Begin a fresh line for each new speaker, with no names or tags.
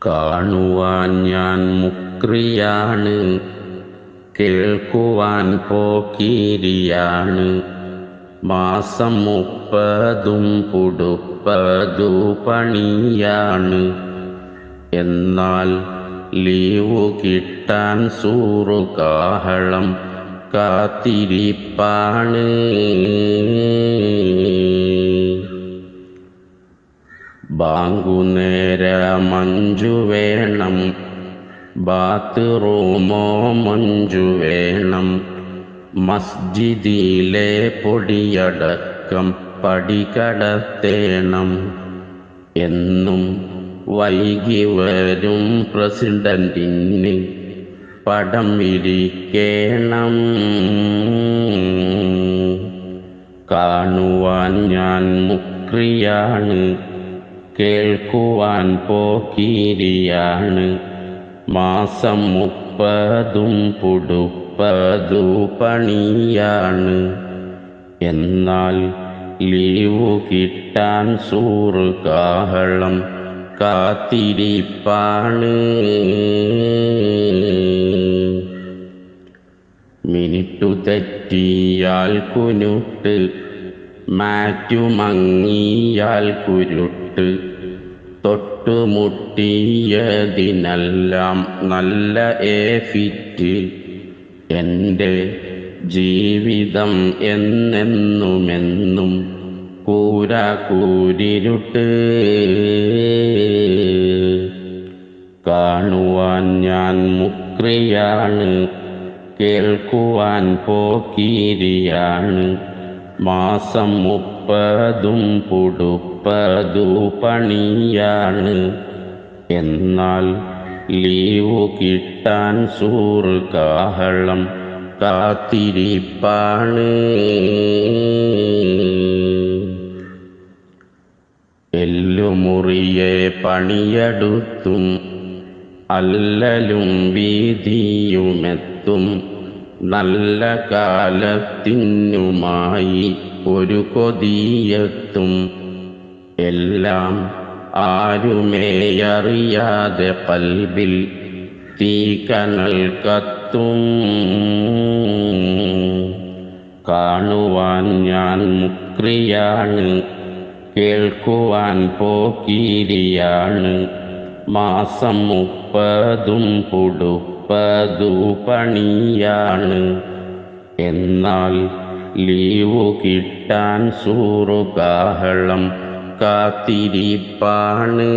കാണുവാൻ ഞാൻ മുക്രിയാണ്, കേൾക്കുവാൻ പോക്കിരിയാണ്. മാസം 30 പുടുപ്പതു പണിയാണ്. എന്നാൽ ലീവു കിട്ടാൻ സൂറുകാഹളം കാത്തിരിപ്പാണ്. ബാങ്കുനേരമഞ്ചു വേണം, ബാത്റൂമോ മഞ്ചു വേണം. മസ്ജിദിലെ പൊടിയടക്കം പടികടത്തേണം. എന്നും വൈകി വരും പ്രസിഡന്റിന് പടം വിരിക്കണം. കാണുവാൻ ഞാൻ മുക്രിയാണ്, കേൾക്കുവാൻ പോക്കിരിയാണ്. മാസം 30 പുടുപ്പതു പണിയാണ്. എന്നാൽ ലീവു കിട്ടാൻ സൂറുകാഹളം കാത്തിരിപ്പാണ്. മിനിറ്റു തെറ്റിയാൽ കുനുട്ട്, മാറ്റുമങ്ങിയാൽ കുരുട്ട്. തൊട്ടുമുട്ടിയതിനെല്ലാം നല്ല ഫിറ്റ്. എൻ്റെ ജീവിതം എന്നെന്നുമെന്നും കൂരിരുട്ട്. കാണുവാൻ ഞാൻ മുക്രിയാണ്, കേൾക്കുവാൻ പോക്കിരിയാണ്. മാസം 30 പുടുപ്പതു പണിയാണ്. എന്നാൽ ലീവു കിട്ടാൻ സൂറുകാഹളം കാത്തിരിപ്പാണ്. എല്ലുമുറിയെ പണിയെടുത്തും അല്ലലും വീതിയുമെത്തും. നല്ല കാലത്തിനുമായി ഒരു കൊതിയെത്തും. എല്ലാം ആരുമേയറിയാതെ കൽബിൽ തീക്കനൽ കത്തും. കാണുവാൻ ഞാൻ മുക്രിയാണ്, കേൾക്കുവാൻ പോക്കിരിയാണ്. മാസം 30 പുടുപ്പതു പണിയാണ്. എന്നാൽ ലീവു കിട്ടാൻ സൂറുകാഹളം കാത്തിരിപ്പാണ്.